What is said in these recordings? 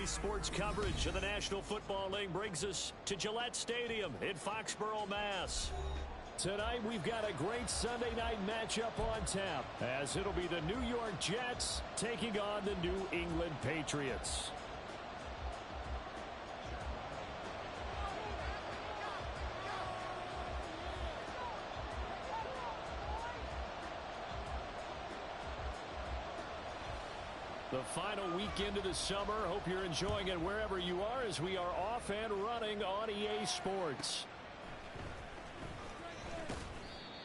Sports coverage of the National Football League brings us to Gillette Stadium in Foxborough, Mass. Tonight, we've got a great Sunday night matchup on tap, as it'll be the New York Jets taking on the New England Patriots. The final weekend of the summer. Hope you're enjoying it wherever you are as we are off and running on EA Sports.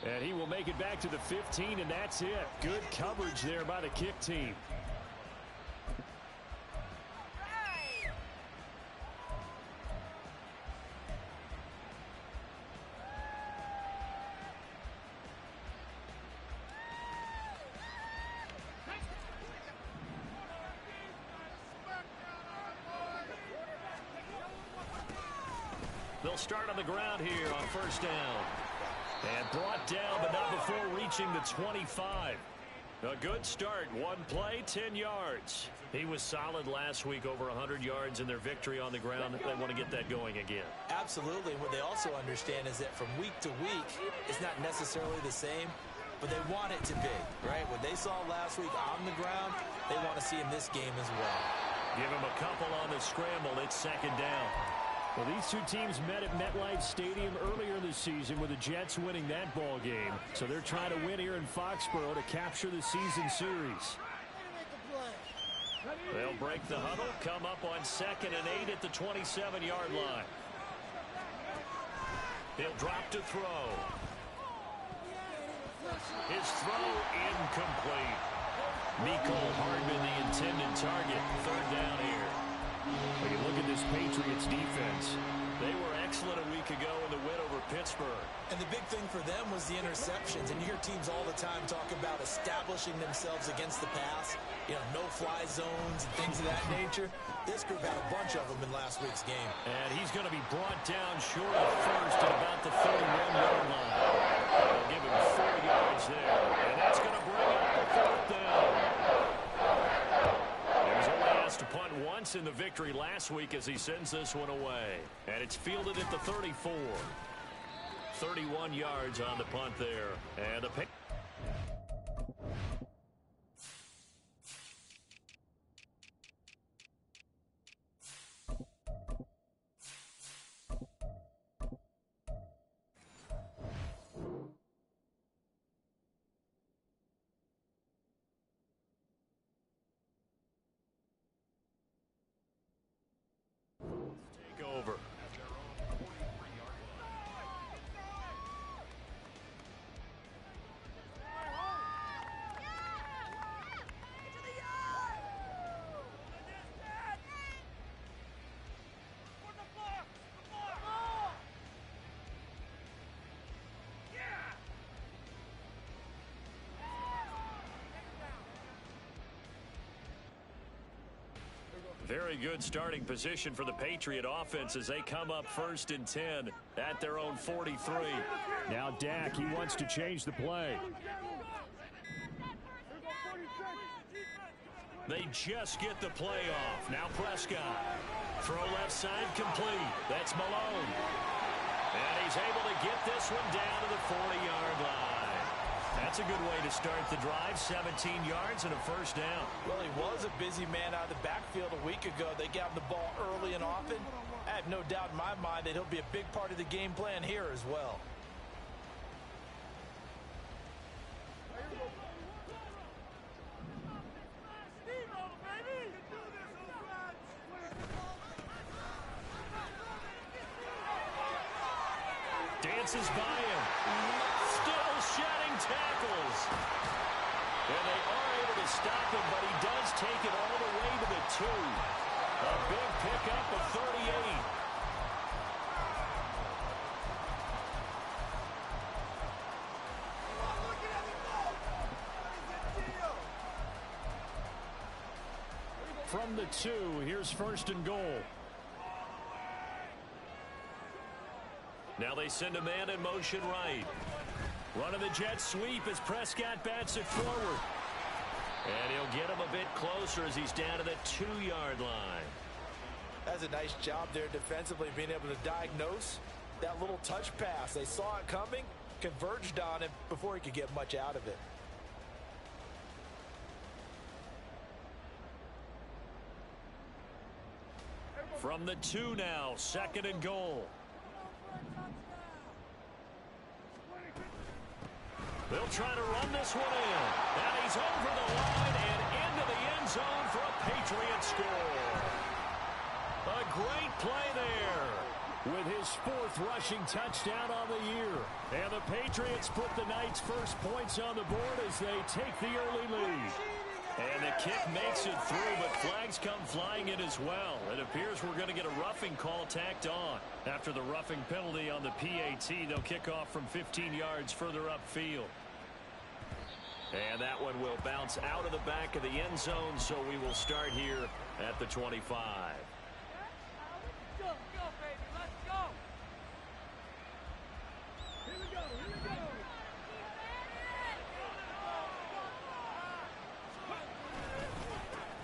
And he will make it back to the 15, and that's it. Good coverage there by the kick team. They'll start on the ground here on first down. And brought down, but not before reaching the 25. A good start. One play, 10 yards. He was solid last week, over 100 yards in their victory on the ground. They want to get that going again. Absolutely. What they also understand is that from week to week, it's not necessarily the same, but they want it to be, right? What they saw last week on the ground, they want to see in this game as well. Give him a couple on the scramble. It's second down. Well, these two teams met at MetLife Stadium earlier this season with the Jets winning that ball game. So they're trying to win here in Foxborough to capture the season series. They'll break the huddle, come up on 2nd and 8 at the 27-yard line. He'll drop to throw. His throw incomplete. Mecole Hardman, the intended target. Third down here. When you look at this Patriots defense, they were excellent a week ago in the win over Pittsburgh. And the big thing for them was the interceptions. And you hear teams all the time talk about establishing themselves against the pass, you know, no-fly zones and things of that nature. This group had a bunch of them in last week's game. And he's going to be brought down short of first at about the 31-yard line. They'll give him 4 yards there. And that's going to bring up the 4th down. To punt once in the victory last week as he sends this one away. And it's fielded at the 34. 31 yards on the punt there. And the pick. Over. Very good starting position for the Patriot offense as they come up 1st and 10 at their own 43. Now Dak, he wants to change the play. They just get the play off. Now Prescott. Throw left side complete. That's Malone. And he's able to get this one down to the 40-yard line. That's a good way to start the drive. 17 yards and a first down. Well, he was a busy man out of the backfield a week ago. They got him the ball early and often. I have no doubt in my mind that he'll be a big part of the game plan here as well. Dances by him. Still shedding tackles. And they are able to stop him, but he does take it all the way to the 2. A big pickup of 38. From the 2, here's 1st and goal. Now they send a man in motion right. Running the jet sweep as Prescott bats it forward. And he'll get him a bit closer as he's down to the 2-yard line. That's a nice job there defensively, being able to diagnose that little touch pass. They saw it coming, converged on him before he could get much out of it. From the 2 now, 2nd and goal. They'll try to run this one in. And he's over the line and into the end zone for a Patriot score. A great play there with his 4th rushing touchdown on the year. And the Patriots put the Knights' first points on the board as they take the early lead. And the kick makes it through, but flags come flying in as well. It appears we're going to get a roughing call tacked on. After the roughing penalty on the PAT, they'll kick off from 15 yards further upfield. And that one will bounce out of the back of the end zone, so we will start here at the 25.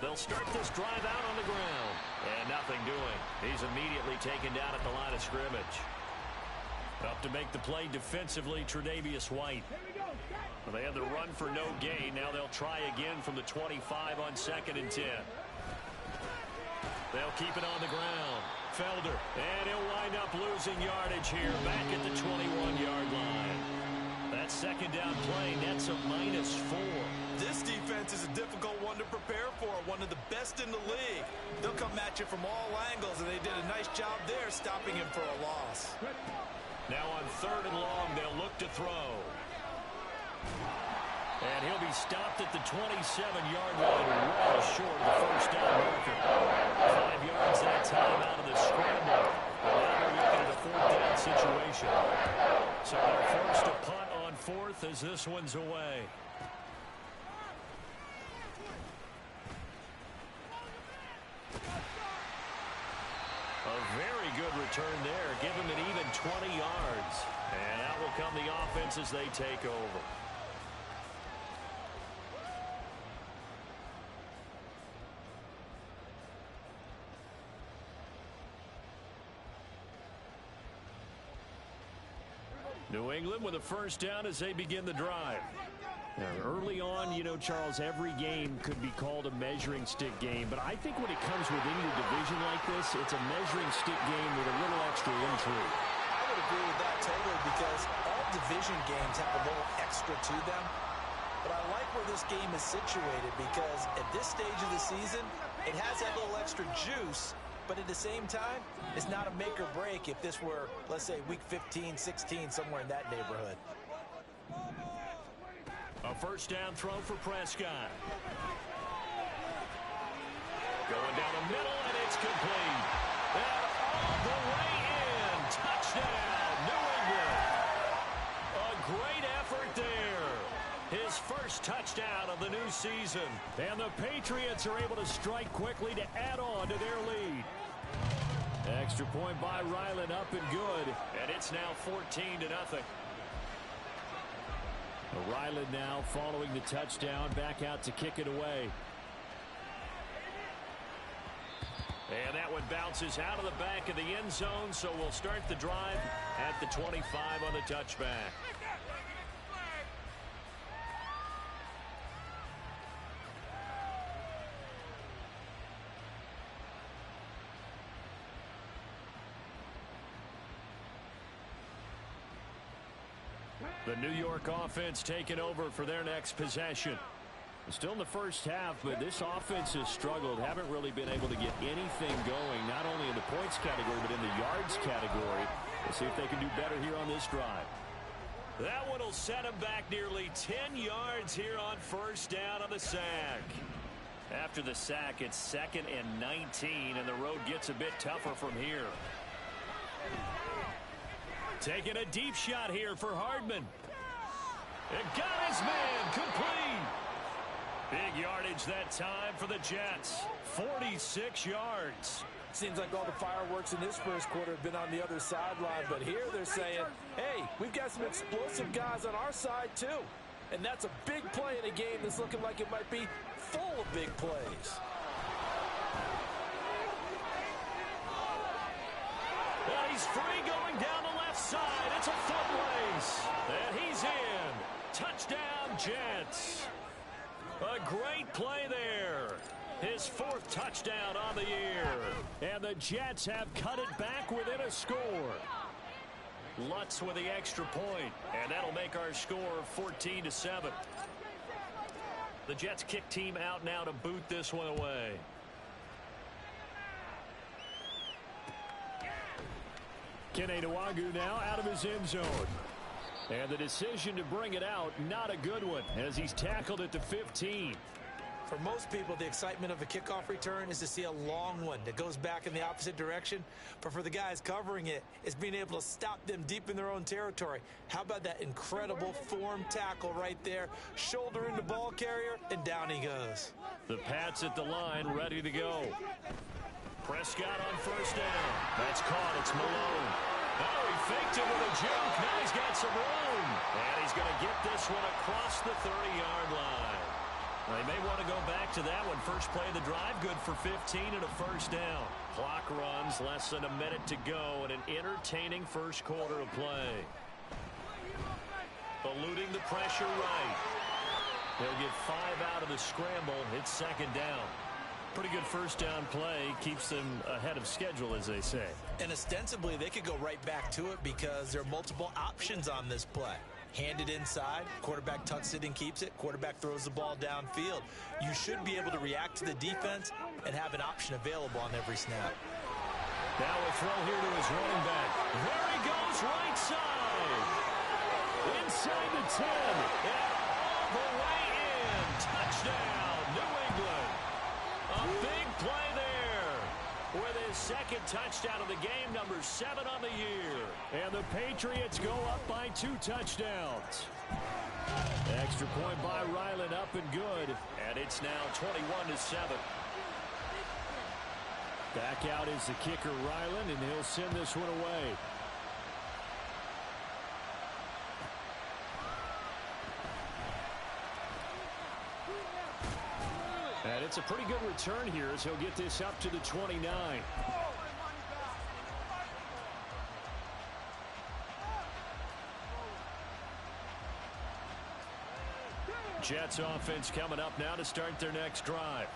They'll start this drive out on the ground. And nothing doing. He's immediately taken down at the line of scrimmage. Up to make the play defensively, Tre'Davious White. Well, they had the run for no gain. Now they'll try again from the 25 on 2nd and 10. They'll keep it on the ground. Felder. And he'll wind up losing yardage here back at the 21-yard line. That 2nd down play nets a -4. This defense is a difficult one to prepare for, one of the best in the league. They'll come at you from all angles, and they did a nice job there stopping him for a loss. Now on 3rd and long, they'll look to throw. And he'll be stopped at the 27-yard line, well short of the first down marker. 5 yards that time out of the scramble. But now they're looking at a 4th down situation. So they're forced to punt on 4th as this one's away. A very good return there. Give him an even 20 yards. And out will come the offense as they take over. New England with a first down as they begin the drive. Now, early on, you know, Charles, every game could be called a measuring stick game. But I think when it comes within your division like this, it's a measuring stick game with a little extra intrigue. I would agree with that totally, because all division games have a little extra to them. But I like where this game is situated, because at this stage of the season, it has that little extra juice. But at the same time, it's not a make or break if this were, let's say, week 15, 16, somewhere in that neighborhood. A first down throw for Prescott. Going down the middle, and it's complete. And all the way in. Touchdown, New England. A great effort there. His first touchdown of the new season. And the Patriots are able to strike quickly to add on to their lead. Extra point by Ryland, up and good. And it's now 14-0. Ryland now following the touchdown, back out to kick it away. And that one bounces out of the back of the end zone, so we'll start the drive at the 25 on the touchback. The New York offense taking over for their next possession. Still in the first half, but this offense has struggled. Haven't really been able to get anything going, not only in the points category, but in the yards category. We'll see if they can do better here on this drive. That one will set them back nearly 10 yards here on first down on the sack. After the sack, it's 2nd and 19, and the road gets a bit tougher from here. Taking a deep shot here for Hardman. It got his man complete. Big yardage that time for the Jets. 46 yards. Seems like all the fireworks in this first quarter have been on the other sideline, but here they're saying, hey, we've got some explosive guys on our side too. And that's a big play in a game that's looking like it might be full of big plays. He's free going down the left side. It's a foot race. And he's in. Touchdown, Jets. A great play there. His 4th touchdown on the year. And the Jets have cut it back within a score. Lutz with the extra point. And that'll make our score 14-7. The Jets kick team out now to boot this one away. Kene Nwangwu now out of his end zone. And the decision to bring it out, not a good one, as he's tackled at the 15. For most people, the excitement of a kickoff return is to see a long one that goes back in the opposite direction. But for the guys covering it, it's being able to stop them deep in their own territory. How about that incredible form tackle right there? Shoulder in the ball carrier, and down he goes. The Pats at the line, ready to go. Prescott on first down. That's caught. It's Malone. Oh, he faked it with a juke. Now he's got some room. And he's going to get this one across the 30-yard line. They may want to go back to that one. First play of the drive, good for 15 and a first down. Clock runs, less than a minute to go, and an entertaining first quarter of play. Eluding the pressure right. They'll get 5 out of the scramble. It's second down. Pretty good first down play. Keeps them ahead of schedule, as they say. And ostensibly, they could go right back to it because there are multiple options on this play. Handed inside, quarterback tucks it and keeps it, quarterback throws the ball downfield. You should be able to react to the defense and have an option available on every snap. Now a throw here to his running back. There he goes, right side. Inside the 10. And all the way in. Touchdown, New England. A big play there with his second touchdown of the game, number 7 on the year. And the Patriots go up by 2 touchdowns. Extra point by Ryland, up and good. And it's now 21-7. Back out is the kicker, Ryland, and he'll send this one away. And it's a pretty good return here as he'll get this up to the 29. Jets offense coming up now to start their next drive.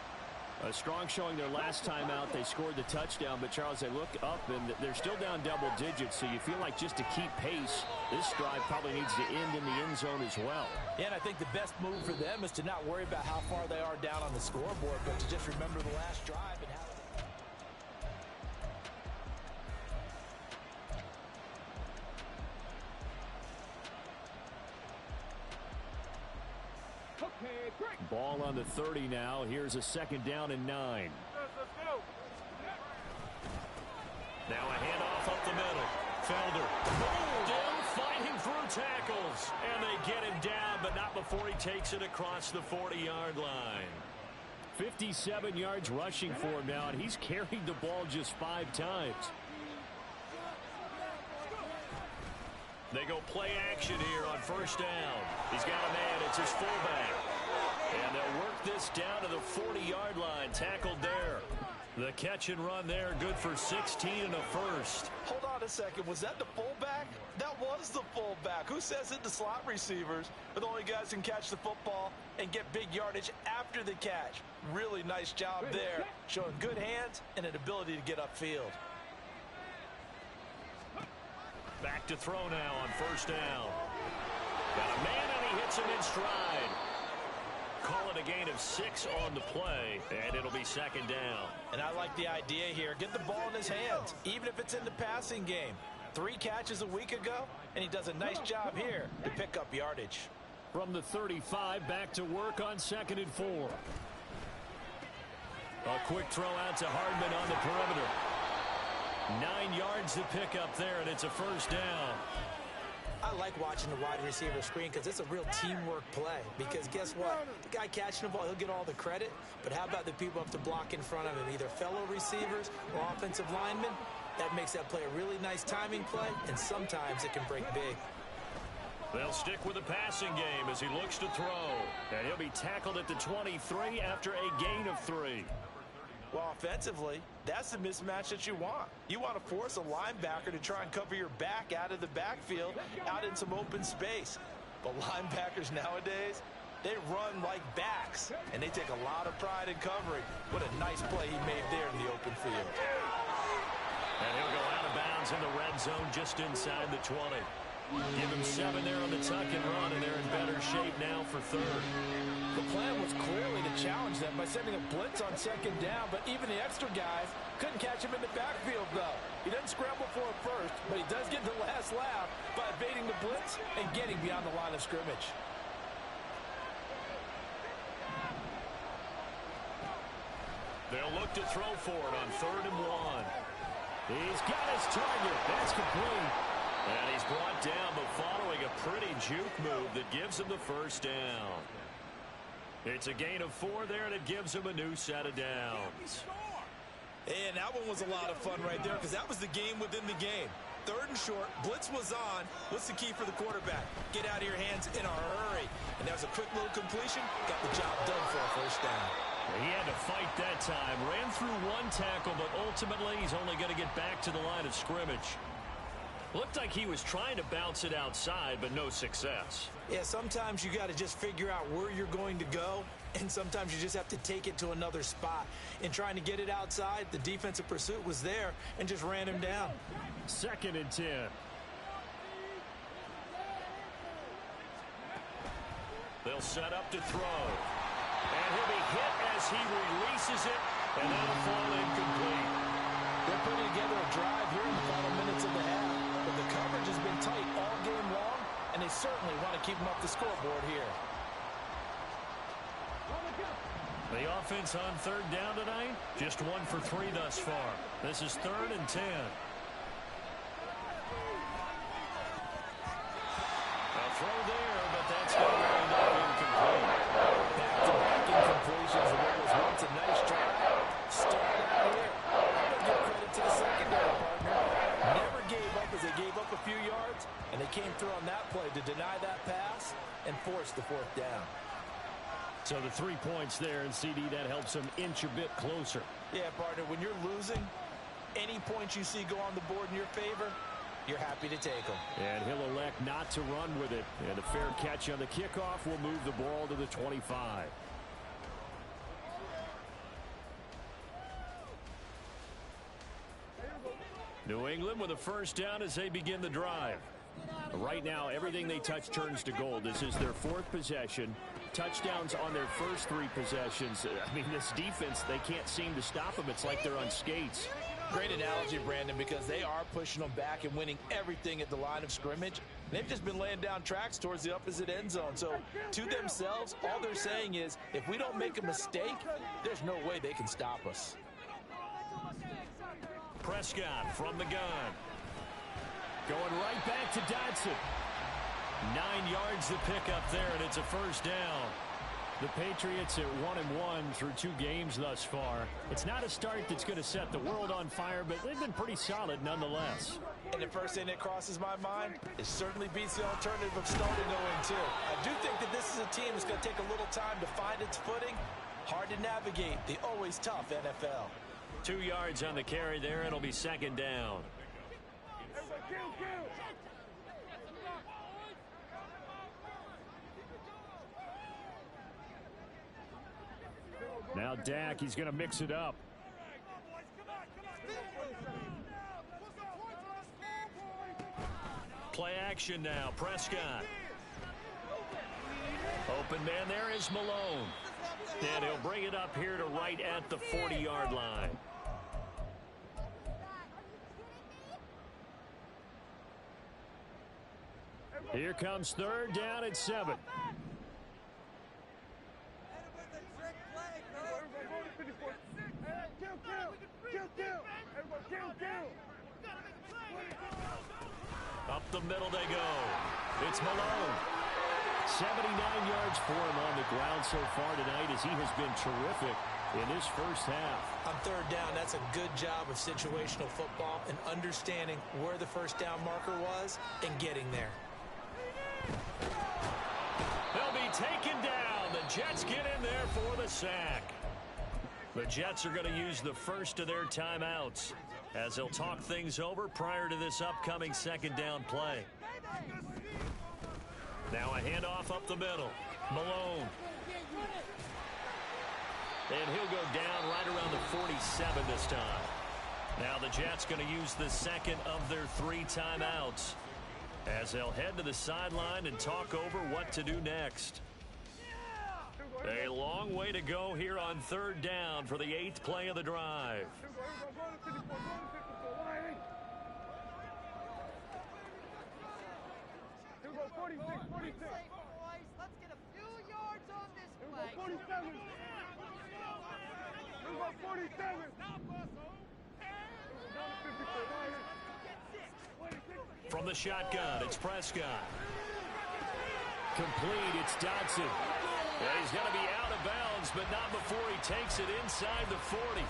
A strong showing their last time out. They scored the touchdown, but Charles, they look up and they're still down double digits, so you feel like just to keep pace, this drive probably needs to end in the end zone as well. Yeah, and I think the best move for them is to not worry about how far they are down on the scoreboard, but to just remember the last drive and how... Ball on the 30 now. Here's a second down and 9. Now a handoff up the middle. Felder. Still fighting through tackles. And they get him down, but not before he takes it across the 40-yard line. 57 yards rushing for him now, and he's carried the ball just 5 times. They go play action here on first down. He's got a man. It's his fullback. And they'll work this down to the 40-yard line. Tackled there. The catch and run there, good for 16 and a first. Hold on a second. Was that the fullback? That was the fullback. Who says it? The slot receivers are the only guys who can catch the football and get big yardage after the catch. Really nice job there. Showing good hands and an ability to get upfield. Back to throw now on first down. Got a man and he hits him in stride. Call it a gain of 6 on the play, and it'll be second down. And I like the idea here. Get the ball in his hands, even if it's in the passing game. 3 catches a week ago, and he does a nice job here to pick up yardage. From the 35, back to work on 2nd and 4. A quick throw out to Hardman on the perimeter. 9 yards to pick up there, and it's a first down. I like watching the wide receiver screen because it's a real teamwork play. Because guess what? The guy catching the ball, he'll get all the credit. But how about the people up to block in front of him, either fellow receivers or offensive linemen? That makes that play a really nice timing play, and sometimes it can break big. They'll stick with the passing game as he looks to throw. And he'll be tackled at the 23 after a gain of 3. Well, offensively, that's the mismatch that you want. You want to force a linebacker to try and cover your back out of the backfield, out in some open space. But linebackers nowadays, they run like backs, and they take a lot of pride in covering. What a nice play he made there in the open field. And he'll go out of bounds in the red zone just inside the 20. Give him 7 there on the tuck and run, and they're in better shape now for third. The plan was clearly to challenge them by sending a blitz on second down, but even the extra guys couldn't catch him in the backfield, though. He doesn't scramble for it first, but he does get the last laugh by evading the blitz and getting beyond the line of scrimmage. They'll look to throw for it on 3rd and 1. He's got his target. That's complete. And he's brought down, but following a pretty juke move that gives him the first down. It's a gain of 4 there, and it gives him a new set of downs. And that one was a lot of fun right there because that was the game within the game. 3rd and short, blitz was on. What's the key for the quarterback? Get out of your hands in a hurry. And that was a quick little completion. Got the job done for a first down. He had to fight that time. Ran through 1 tackle, but ultimately he's only going to get back to the line of scrimmage. Looked like he was trying to bounce it outside, but no success. Yeah, sometimes you got to just figure out where you're going to go, and sometimes you just have to take it to another spot. In trying to get it outside, the defensive pursuit was there and just ran him down. 2nd and 10. They'll set up to throw. And he'll be hit as he releases it, and that'll fall incomplete. They're putting together a drive here in the final minutes of the half. But the coverage has been tight all game long, and they certainly want to keep them up the scoreboard here. The offense on 3rd down tonight, just 1 for 3 thus far. This is 3rd and 10. A throw there, but that's going to end up incomplete. Back-to-back incompletions of what was once a nice drive. Started out here. Give credit to the secondary, partner. Never gave up as they gave up a few yards, and they came through on that play to deny that pass and force the 4th down. So the 3 points there, and CD, that helps them inch a bit closer. Yeah, partner, when you're losing, any points you see go on the board in your favor, you're happy to take them. And he'll elect not to run with it. And a fair catch on the kickoff will move the ball to the 25. New England with a first down as they begin the drive. Right now, everything they touch turns to gold. This is their 4th possession. Touchdowns on their first 3 possessions. I mean, this defense, they can't seem to stop them. It's like they're on skates. Great analogy, Brandon, because they are pushing them back and winning everything at the line of scrimmage. They've just been laying down tracks towards the opposite end zone. So to themselves, all they're saying is, if we don't make a mistake, there's no way they can stop us. Prescott from the gun. Going right back to Dodson. 9 yards to pick up there, and it's a first down. The Patriots at 1-1 through 2 games thus far. It's not a start that's going to set the world on fire, but they've been pretty solid nonetheless. And the first thing that crosses my mind, it certainly beats the alternative of starting 0-2. I do think that this is a team that's going to take a little time to find its footing. Hard to navigate the always tough NFL. 2 yards on the carry there. It'll be 2nd down. Now Dak, he's going to mix it up. Play action now. Prescott. Open man there is Malone. And he'll bring it up here to right at the 40-yard line. Here comes 3rd down at 7. Up the middle they go. It's Malone. 79 yards for him on the ground so far tonight as he has been terrific in this first half. On 3rd down, that's a good job of situational football and understanding where the first down marker was and getting there. They'll be taken down. The Jets get in there for the sack. The Jets are going to use the first of their timeouts as they'll talk things over prior to this upcoming second down play. Now a handoff up the middle. Malone. And he'll go down right around the 47 this time. Now the Jets going to use the second of their 3 timeouts as they'll head to the sideline and talk over what to do next. A long way to go here on third down for the 8th play of the drive. Let's get a few yards on this play. 47. 47. From the shotgun, it's Prescott. Complete, it's Dodson. Yeah, he's going to be out of bounds, but not before he takes it inside the 40.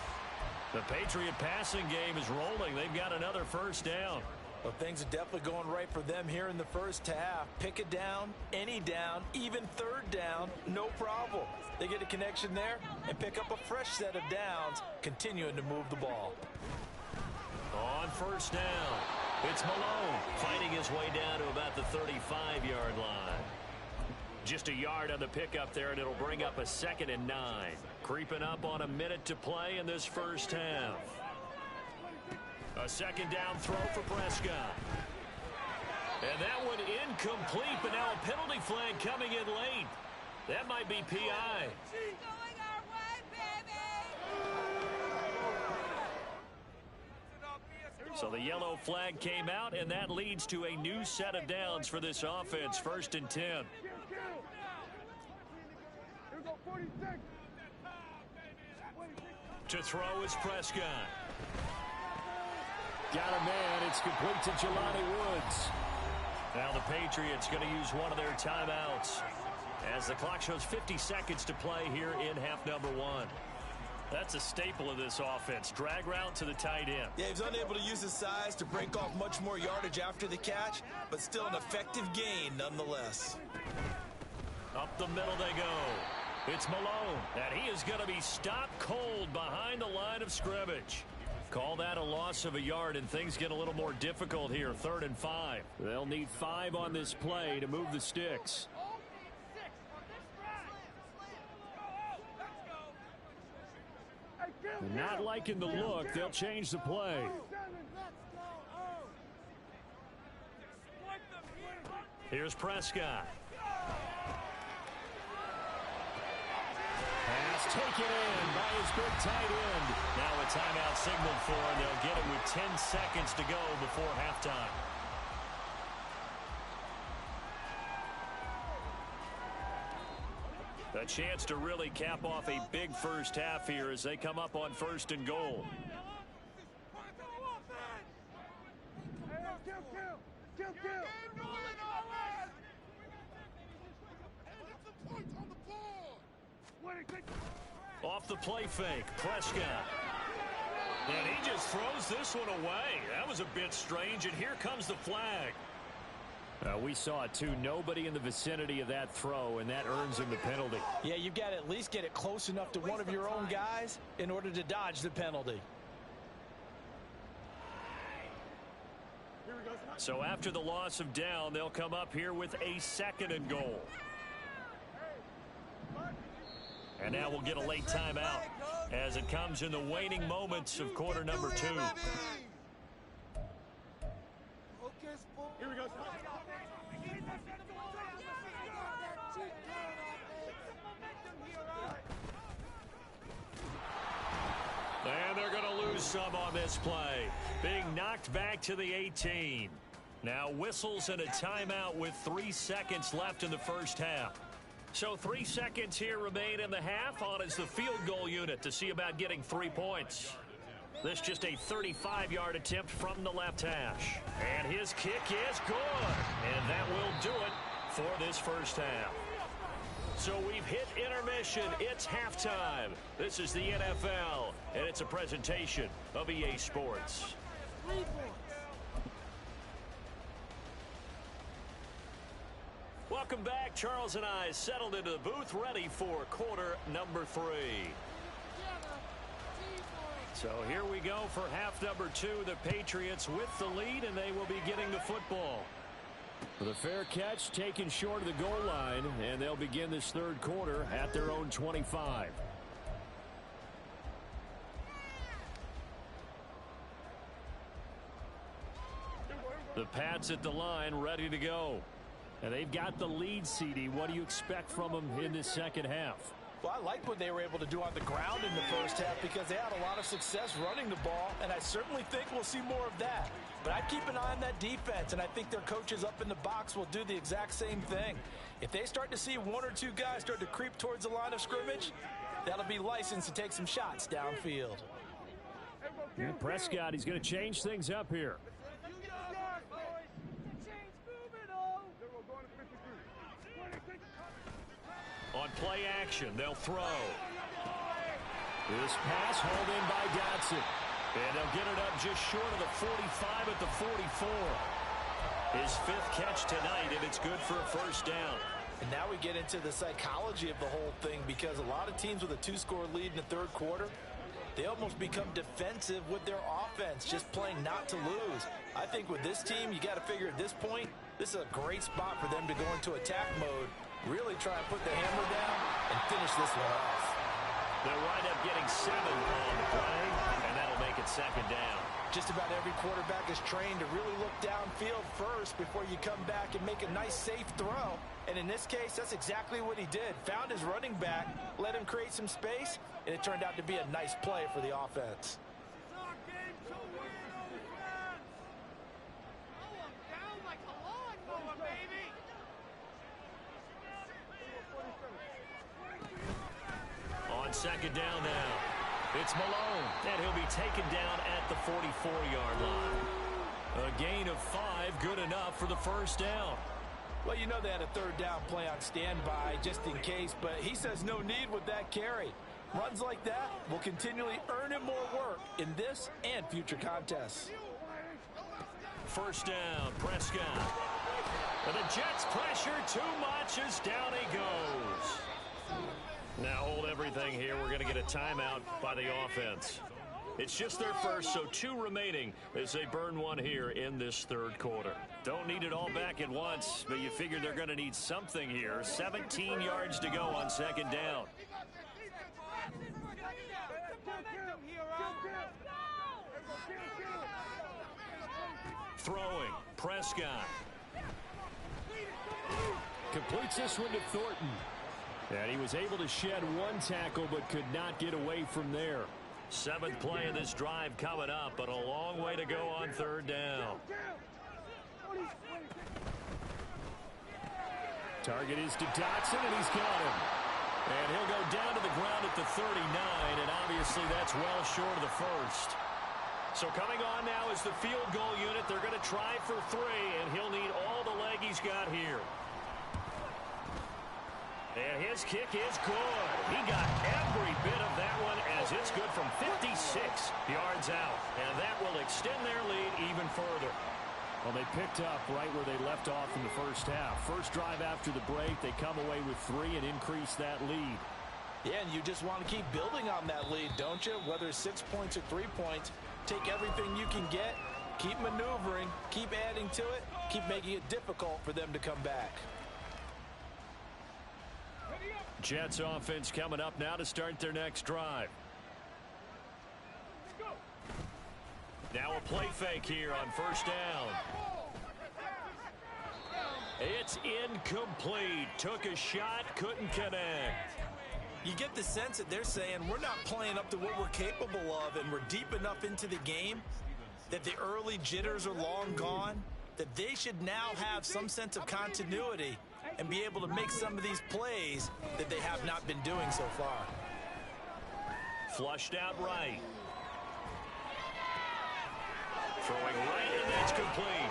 The Patriot passing game is rolling. They've got another first down. Well, things are definitely going right for them here in the first half. Pick a down, any down, even third down, no problem. They get a connection there and pick up a fresh set of downs, continuing to move the ball. On first down, it's Malone fighting his way down to about the 35-yard line. Just a yard on the pickup there, and it'll bring up a 2nd and 9. Creeping up on a minute to play in this first half. A second down throw for Prescott. And that one incomplete, but now a penalty flag coming in late. That might be PI. Going our way, baby! So the yellow flag came out, and that leads to a new set of downs for this offense. 1st and 10. Here we go, 46. To throw is Prescott. Got a man. It's complete to Jelani Woods. Now the Patriots going to use one of their timeouts as the clock shows 50 seconds to play here in half number 1. That's a staple of this offense. Drag route to the tight end. Yeah, he's unable to use his size to break off much more yardage after the catch, but still an effective gain nonetheless. Up the middle they go. It's Malone, and he is going to be stopped cold behind the line of scrimmage. Call that a loss of a yard, and things get a little more difficult here. 3rd and 5. They'll need 5 on this play to move the sticks. Not liking the look. They'll change the play. Here's Prescott. Pass taken in by his big tight end. Now a timeout signaled for, and they'll get it with 10 seconds to go before halftime. A chance to really cap off a big first half here as they come up on 1st and goal. Off the play fake, Prescott. And he just throws this one away. That was a bit strange, and here comes the flag. We saw it too. Nobody in the vicinity of that throw, and that earns him the penalty. Yeah, you've got to at least get it close enough to one of your own guys in order to dodge the penalty. So after the loss of down, they'll come up here with a 2nd and goal. And now we'll get a late timeout as it comes in the waning moments of quarter number 2. Here we go. And they're going to lose some on this play. Being knocked back to the 18. Now whistles and a timeout with 3 seconds left in the first half. So 3 seconds here remain in the half. On is the field goal unit to see about getting 3 points. This just a 35-yard attempt from the left hash. And his kick is good. And that will do it for this first half. So we've hit intermission. It's halftime. This is the NFL, and it's a presentation of EA Sports. Welcome back. Charles and I settled into the booth, ready for quarter number 3. So here we go for half number 2. The Patriots with the lead, and they will be getting the football. For the fair catch taken short of the goal line, and they'll begin this third quarter at their own 25. The Pats at the line, ready to go. And they've got the lead, CD. What do you expect from them in this second half? Well, I like what they were able to do on the ground in the first half because they had a lot of success running the ball, and I certainly think we'll see more of that. But I'd keep an eye on that defense, and I think their coaches up in the box will do the exact same thing. If they start to see one or two guys start to creep towards the line of scrimmage, that'll be licensed to take some shots downfield. And Prescott, he's going to change things up here. On play action, they'll throw. This pass hauled in by Dotson. And they'll get it up just short of the 45 at the 44. His 5th catch tonight, and it's good for a first down. And now we get into the psychology of the whole thing because a lot of teams with a 2-score lead in the third quarter, they almost become defensive with their offense, just playing not to lose. I think with this team, you got to figure at this point, this is a great spot for them to go into attack mode, really try and put the hammer down and finish this one off. They'll wind up getting 7 on the play, and that'll make it second down. Just about every quarterback is trained to really look downfield first before you come back and make a nice, safe throw. And in this case, that's exactly what he did. Found his running back, let him create some space, and it turned out to be a nice play for the offense. On second down now, it's Malone, and he'll be taken down at the 44-yard line. A gain of 5, good enough for the first down. Well, you know they had a third down play on standby just in case, but he says no need with that carry. Runs like that will continually earn him more work in this and future contests. First down, Prescott. And the Jets pressure too much as down he goes. Now hold everything here. We're going to get a timeout by the offense. It's just their first, so 2 remaining as they burn one here in this third quarter. Don't need it all back at once, but you figure they're going to need something here. 17 yards to go on second down. Throwing, Prescott. Completes this one to Thornton. And he was able to shed 1 tackle but could not get away from there. 7th play of this drive coming up, but a long way to go on third down. Target is to Dotson, and he's got him. And he'll go down to the ground at the 39, and obviously that's well short of the first. So coming on now is the field goal unit. They're going to try for 3, and he'll need all the leg he's got here. And his kick is good. He got every bit of that one as it's good from 56 yards out. And that will extend their lead even further. Well, they picked up right where they left off in the first half. First drive after the break, they come away with 3 and increase that lead. Yeah, and you just want to keep building on that lead, don't you? Whether it's 6 points or 3 points, take everything you can get, keep maneuvering, keep adding to it, keep making it difficult for them to come back. Jets offense coming up now to start their next drive. Now a play fake here on first down. It's incomplete. Took a shot, couldn't connect. You get the sense that they're saying we're not playing up to what we're capable of, and we're deep enough into the game that the early jitters are long gone, that they should now have some sense of continuity and be able to make some of these plays that they have not been doing so far. Flushed out right. Throwing right, and that's complete.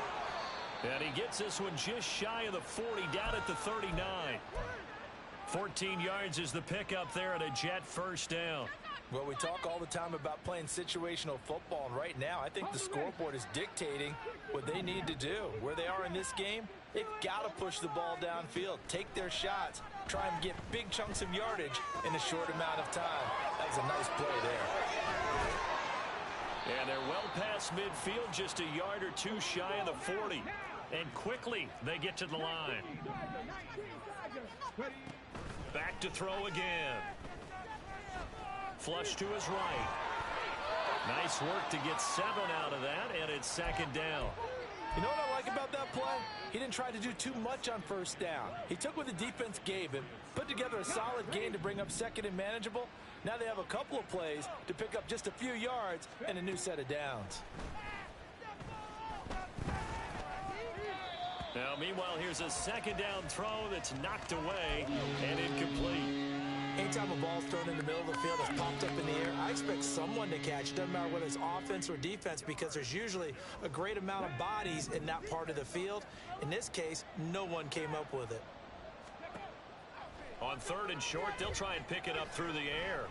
And he gets this one just shy of the 40, down at the 39. 14 yards is the pickup there at a Jet first down. Well, we talk all the time about playing situational football, and right now I think the scoreboard is dictating what they need to do. Where they are in this game, they've got to push the ball downfield, take their shots, try and get big chunks of yardage in a short amount of time. That was a nice play there. And they're well past midfield, just a yard or two shy of the 40. And quickly they get to the line. Back to throw again. Flush to his right. Nice work to get 7 out of that, and it's second down. You know what I like about that play? He didn't try to do too much on first down. He took what the defense gave him, put together a solid gain to bring up second and manageable. Now they have a couple of plays to pick up just a few yards and a new set of downs. Now, meanwhile, here's a second down throw that's knocked away and incomplete. Anytime a ball's thrown in the middle of the field that's popped up in the air, I expect someone to catch. It doesn't matter whether it's offense or defense, because there's usually a great amount of bodies in that part of the field. In this case, no one came up with it. On third and short, they'll try and pick it up through the air.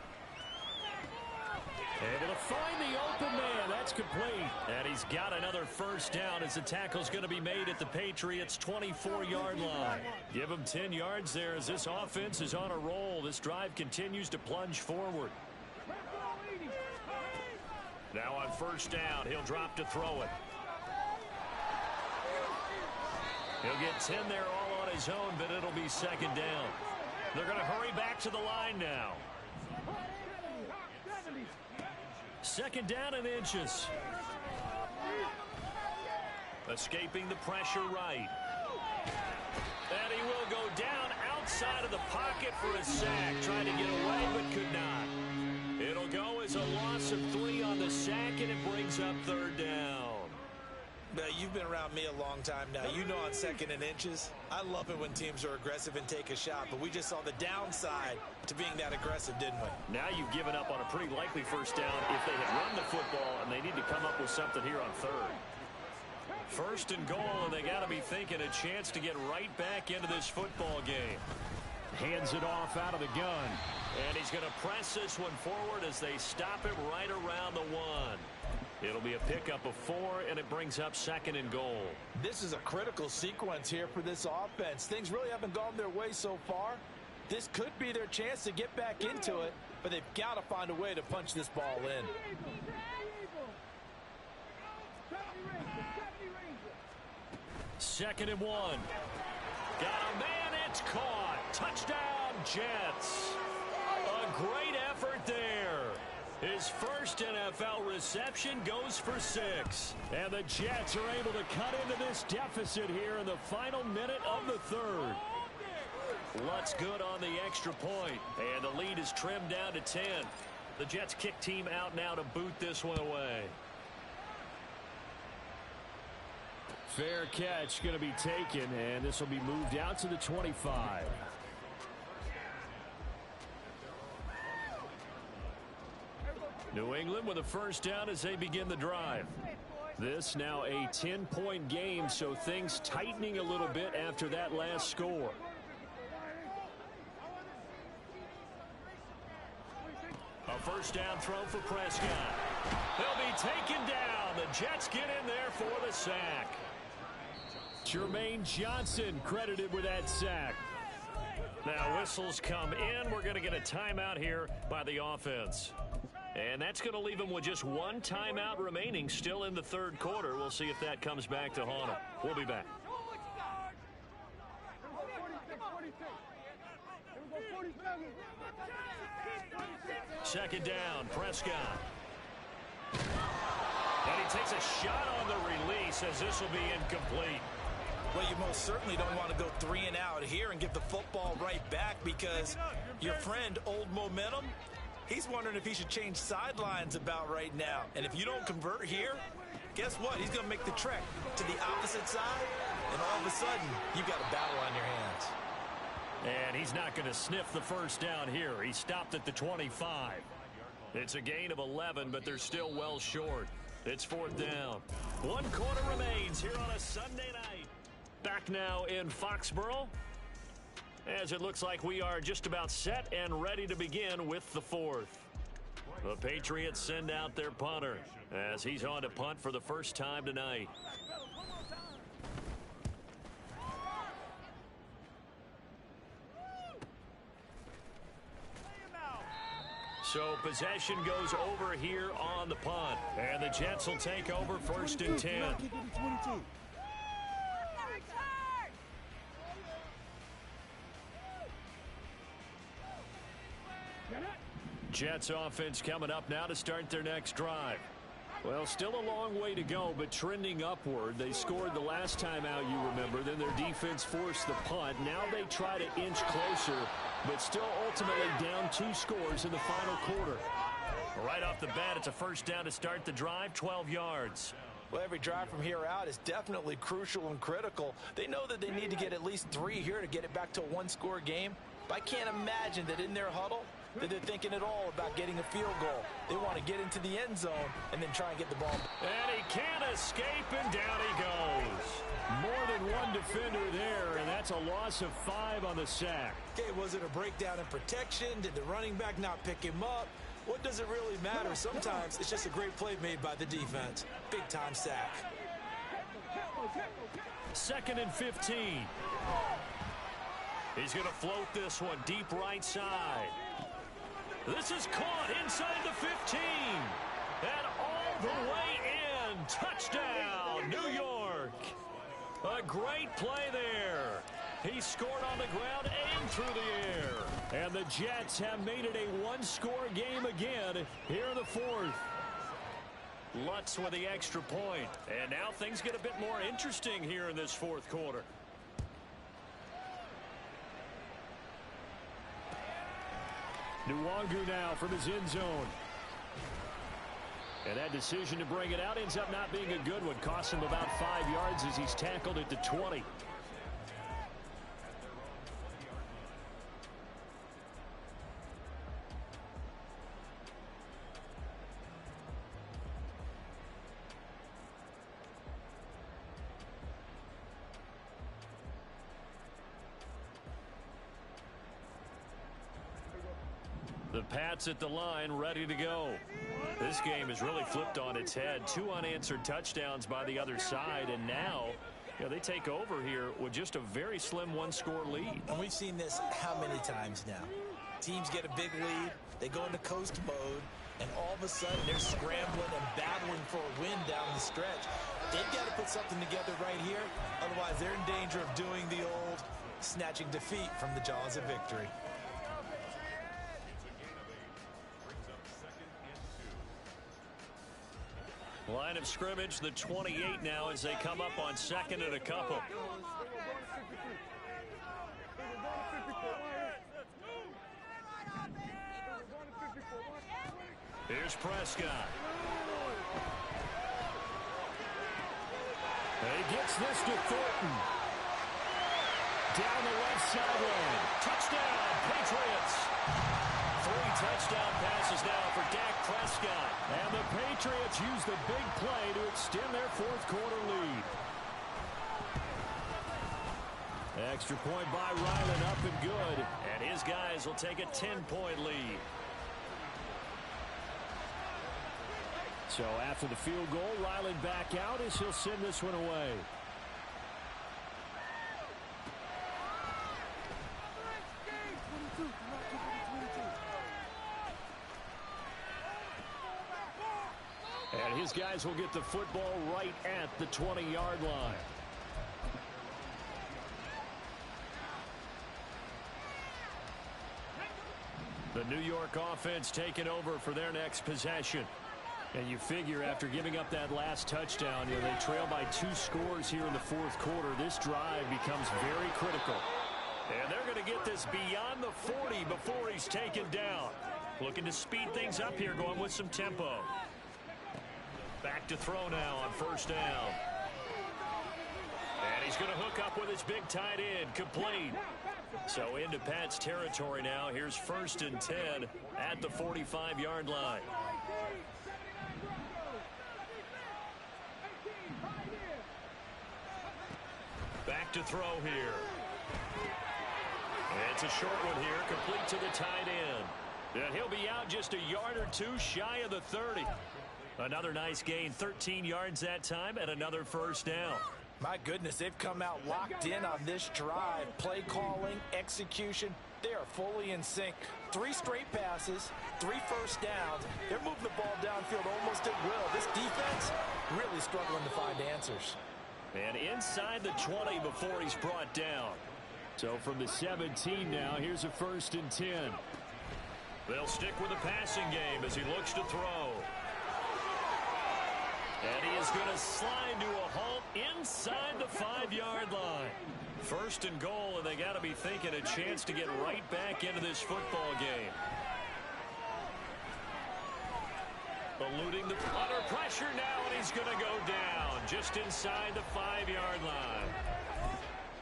Able to find the open man. That's complete. And he's got another first down as the tackle's going to be made at the Patriots' 24-yard line. Give him 10 yards there as this offense is on a roll. This drive continues to plunge forward. Now on first down, he'll drop to throw it. He'll get 10 there all on his own, but it'll be second down. They're going to hurry back to the line now. Second down and inches. Escaping the pressure right. And he will go down outside of the pocket for a sack. Trying to get away, but could not. It'll go as a loss of 3 on the sack, and it brings up third down. You've been around me a long time now. You know on second and inches, I love it when teams are aggressive and take a shot, but we just saw the downside to being that aggressive, didn't we? Now you've given up on a pretty likely first down if they had run the football, and they need to come up with something here on third. First and goal, and they got to be thinking a chance to get right back into this football game. Hands it off out of the gun, and he's going to press this one forward as they stop him right around the 1. It'll be a pickup of 4, and it brings up second and goal. This is a critical sequence here for this offense. Things really haven't gone their way so far. This could be their chance to get back into it, but they've got to find a way to punch this ball in. Second and 1. Got a man, it's caught. Touchdown, Jets. A great effort there. His first NFL reception goes for 6. And the Jets are able to cut into this deficit here in the final minute of the third. Lutz good on the extra point, and the lead is trimmed down to 10. The Jets kick team out now to boot this one away. Fair catch going to be taken, and this will be moved out to the 25. New England with a first down as they begin the drive. This now a 10-point game, so things tightening a little bit after that last score. A first down throw for Prescott. He'll be taken down. The Jets get in there for the sack. Jermaine Johnson credited with that sack. Now whistles come in. We're going to get a timeout here by the offense. And that's going to leave them with just 1 timeout remaining still in the third quarter. We'll see if that comes back to haunt them. We'll be back. Second down, Prescott. And he takes a shot on the release as this will be incomplete. Well, you most certainly don't want to go 3 and out here and get the football right back, because your friend, Old Momentum, he's wondering if he should change sidelines about right now. And if you don't convert here, guess what? He's going to make the trek to the opposite side, and all of a sudden, you've got a battle on your hands. And he's not going to sniff the first down here. He stopped at the 25. It's a gain of 11, but they're still well short. It's fourth down. 1 quarter remains here on a Sunday night. Back now in Foxborough, as it looks like we are just about set and ready to begin with the fourth. The Patriots send out their punter as he's on to punt for the first time tonight. So possession goes over here on the punt. And the Jets will take over 1st and 10. Jets offense coming up now to start their next drive. Well, still a long way to go, but trending upward. They scored the last time out, you remember. Then their defense forced the punt. Now they try to inch closer, but still ultimately down 2 scores in the final quarter. Right off the bat, it's a first down to start the drive, 12 yards. Well, every drive from here out is definitely crucial and critical. They know that they need to get at least 3 here to get it back to a 1-score game. But I can't imagine that in their huddle that they're thinking at all about getting a field goal. They want to get into the end zone and then try and get the ball. And he can't escape, and down he goes. More than one defender there, and that's a loss of 5 on the sack. Okay, was it a breakdown in protection? Did the running back not pick him up? What does it really matter? Sometimes it's just a great play made by the defense. Big-time sack. 2nd and 15. He's going to float this one deep right side. This is caught inside the 15. And all the way in. Touchdown, New York. A great play there. He scored on the ground and through the air. And the Jets have made it a 1-score game again here in the 4th. Lutz with the extra point. And now things get a bit more interesting here in this 4th quarter. Nwangu now from his end zone. And that decision to bring it out ends up not being a good one. Costs him about 5 yards as he's tackled at the 20. The Pats at the line, ready to go. This game is really flipped on its head. 2 unanswered touchdowns by the other side, and now they take over here with just a very slim 1-score lead. And we've seen this how many times now? Teams get a big lead, they go into coast mode, and all of a sudden they're scrambling and battling for a win down the stretch. They've got to put something together right here, otherwise they're in danger of doing the old snatching defeat from the jaws of victory. Line of scrimmage, the 28 now as they come up on 2nd and a couple. Here's Prescott. He gets this to Thornton. Down the left sideline. Touchdown, Patriots. 3 touchdown passes now for Dak Prescott. And the Patriots use the big play to extend their 4th quarter lead. Extra point by Ryland, up and good. And his guys will take a 10-point lead. So after the field goal, Ryland back out as he'll send this one away. And his guys will get the football right at the 20-yard line. The New York offense taking over for their next possession. And you figure after giving up that last touchdown, they trail by 2 scores here in the 4th quarter. This drive becomes very critical. And they're going to get this beyond the 40 before he's taken down. Looking to speed things up here, going with some tempo. Back to throw now on 1st down. And he's going to hook up with his big tight end, complete. So into Pat's territory now. Here's 1st and 10 at the 45-yard line. Back to throw here. And it's a short one here, complete to the tight end. And he'll be out just a yard or 2 shy of the 30. Another nice gain, 13 yards that time, and another 1st down. My goodness, they've come out locked in on this drive. Play calling, execution, they are fully in sync. 3 straight passes, 3 first downs. They're moving the ball downfield almost at will. This defense really struggling to find answers. And inside the 20 before he's brought down. So from the 17 now, here's a 1st and 10. They'll stick with the passing game as he looks to throw. And he is going to slide to a halt inside the 5-yard line. 1st and goal, and they got to be thinking a chance to get right back into this football game. Eluding the under pressure now, and he's going to go down just inside the 5-yard line.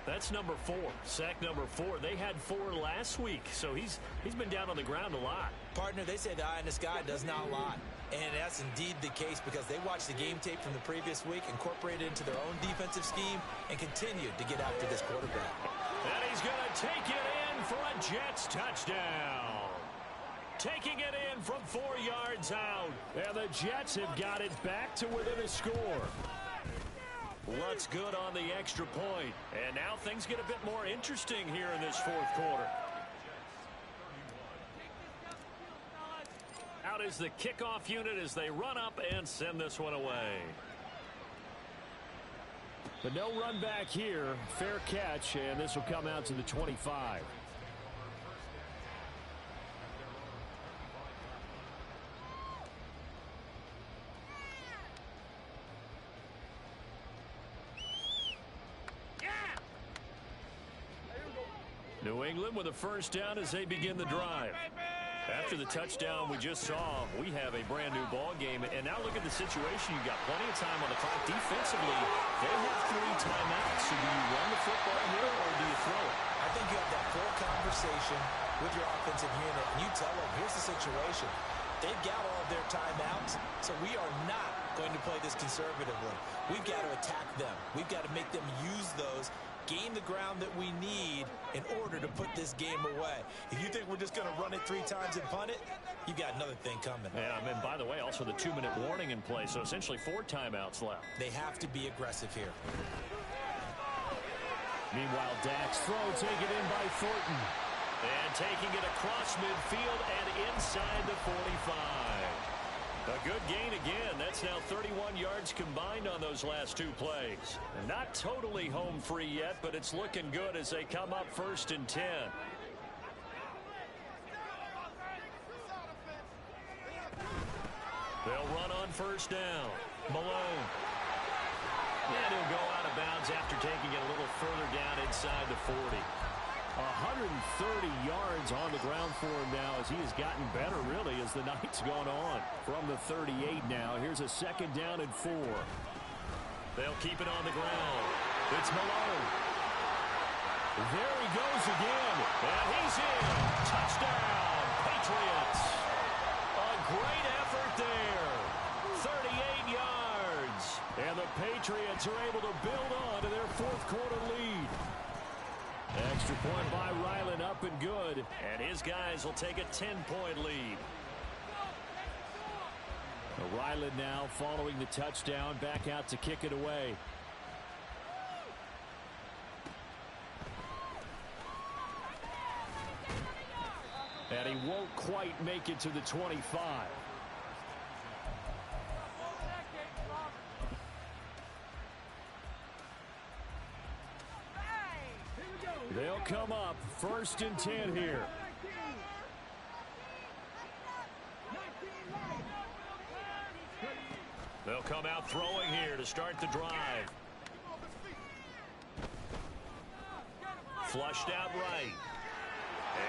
That's number 4, sack number 4. They had 4 last week, so he's been down on the ground a lot. Partner, they say the eye in the sky does not lie. And that's indeed the case because they watched the game tape from the previous week, incorporated it into their own defensive scheme, and continued to get after this quarterback. And he's going to take it in for a Jets touchdown. Taking it in from 4 yards out. And the Jets have got it back to within a score. Looks good on the extra point. And now things get a bit more interesting here in this 4th quarter. Out is the kickoff unit as they run up and send this one away. But no run back here. Fair catch, and this will come out to the 25. New England with a 1st down as they begin the drive. After the touchdown we just saw, we have a brand new ball game. And now look at the situation. You got plenty of time on the clock. Defensively, they have 3 timeouts. So do you run the football here or do you throw it? I think you have that full conversation with your offensive unit, and you tell them, here's the situation. They've got all of their timeouts, so we are not going to play this conservatively. We've got to attack them. We've got to make them use those, gain the ground that we need in order to put this game away. If you think we're just going to run it 3 times and punt it, you got another thing coming. Yeah, and by the way, also the 2-minute warning in play, so essentially 4 timeouts left. They have to be aggressive here. Meanwhile, Dak's throw taken in by Thornton. And taking it across midfield and inside the 45. A good gain again. That's now 31 yards combined on those last 2 plays. And not totally home free yet, but it's looking good as they come up 1st and 10. They'll run on 1st down. Malone. And he'll go out of bounds after taking it a little further down inside the 40. 130 yards on the ground for him now as he has gotten better, really, as the night's gone on. From the 38 now, here's a 2nd down and 4. They'll keep it on the ground. It's Malone. There he goes again, and he's in. Touchdown, Patriots. A great effort there. 38 yards. And the Patriots are able to build on to their 4th quarter lead. Extra point by Ryland, up and good. And his guys will take a 10-point lead. Ryland now following the touchdown, back out to kick it away. And he won't quite make it to the 25. They'll come up 1st and 10 here. They'll come out throwing here to start the drive. Flushed out right.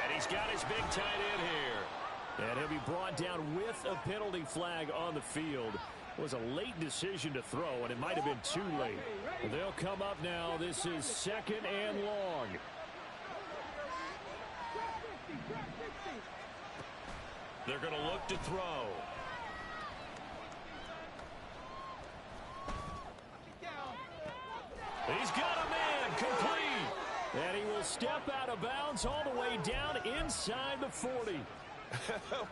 And he's got his big tight end here. And he'll be brought down with a penalty flag on the field. It was a late decision to throw, and it might have been too late. They'll come up now. This is 2nd and long. They're going to look to throw. He's got a man complete. And he will step out of bounds all the way down inside the 40.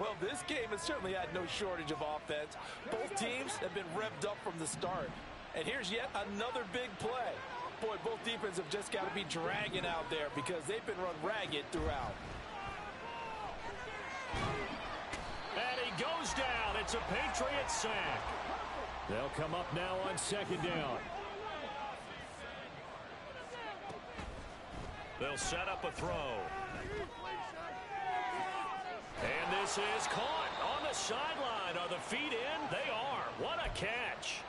Well, this game has certainly had no shortage of offense. Both teams have been revved up from the start. And here's yet another big play. Boy, both defenses have just got to be dragging out there because they've been run ragged throughout. And he goes down. It's a Patriot sack. They'll come up now on second down. They'll set up a throw. And this is caught on the sideline. Are the feet in? They are. What a catch.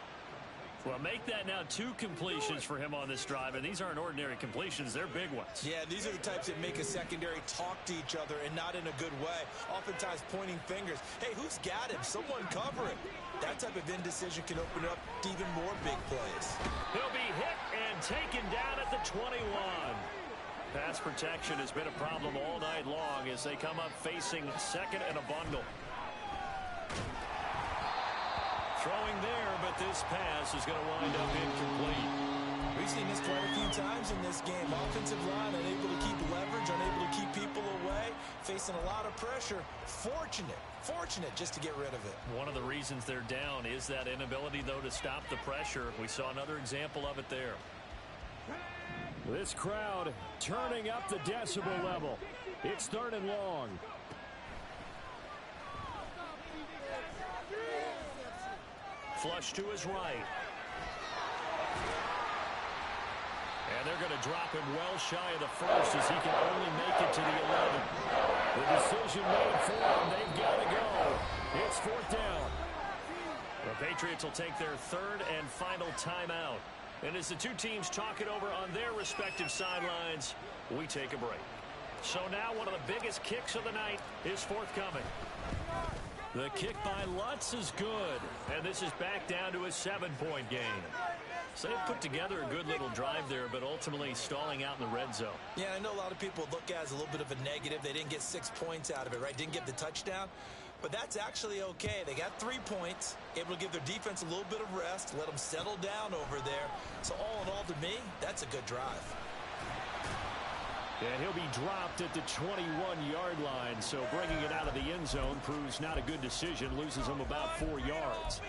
Well, make that now 2 completions for him on this drive, and these aren't ordinary completions. They're big ones. Yeah, these are the types that make a secondary talk to each other and not in a good way. Oftentimes pointing fingers. Hey, who's got him? Someone cover it. That type of indecision can open up to even more big plays. He'll be hit and taken down at the 21. Pass protection has been a problem all night long as they come up facing second and a bundle. Throwing there, but this pass is going to wind up incomplete. We've seen this quite a few times in this game. Offensive line unable to keep leverage, unable to keep people away, facing a lot of pressure. Fortunate just to get rid of it. One of the reasons they're down is that inability, though, to stop the pressure. We saw another example of it there. This crowd turning up the decibel level. It's 3rd and long. Flush to his right. And they're going to drop him well shy of the first as he can only make it to the 11. The decision made for him. They've got to go. It's 4th down. The Patriots will take their 3rd and final timeout. And as the two teams talk it over on their respective sidelines, we take a break. So now one of the biggest kicks of the night is forthcoming. The kick by Lutz is good. And this is back down to a 7-point game. So they've put together a good little drive there, but ultimately stalling out in the red zone. Yeah, I know a lot of people look at it as a little bit of a negative. They didn't get 6 points out of it, right? Didn't get the touchdown. But that's actually okay. They got 3 points, able to give their defense a little bit of rest, let them settle down over there. So all in all, to me, that's a good drive. And he'll be dropped at the 21-yard line, so bringing it out of the end zone proves not a good decision, loses him about 4 yards.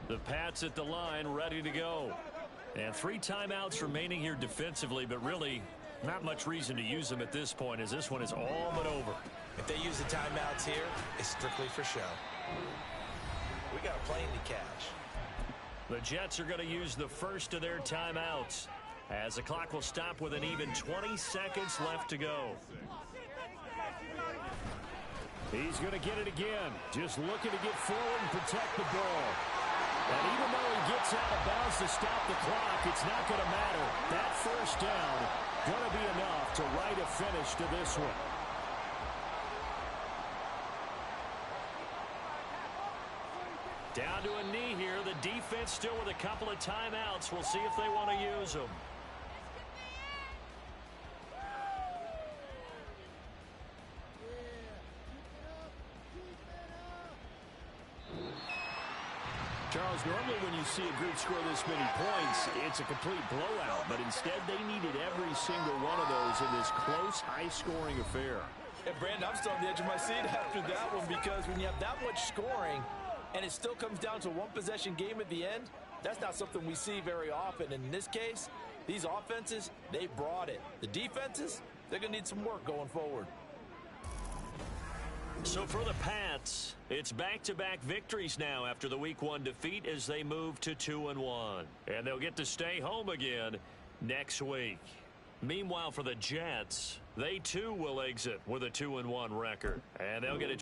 The Pats at the line, ready to go. And 3 timeouts remaining here defensively, but really not much reason to use them at this point as this one is all but over. If they use the timeouts here, it's strictly for show. We got a plane to catch. The Jets are going to use the first of their timeouts as the clock will stop with an even 20 seconds left to go. He's going to get it again, just looking to get forward and protect the ball. And even though he gets out of bounds to stop the clock, it's not going to matter. That first down going to be enough to write a finish to this one. Down to a knee here. The defense still with a couple of timeouts. We'll see if they want to use them. Charles, normally when you see a group score this many points, it's a complete blowout. But instead, they needed every single one of those in this close, high-scoring affair. And Brandon, I'm still on the edge of my seat after that one because when you have that much scoring and it still comes down to a one-possession game at the end, that's not something we see very often. And in this case, these offenses, they brought it. The defenses, they're going to need some work going forward. So for the Pats, it's back-to-back victories now after the Week 1 defeat as they move to 2-1. And they'll get to stay home again next week. Meanwhile, for the Jets, they too will exit with a 2-1 record. And they'll get a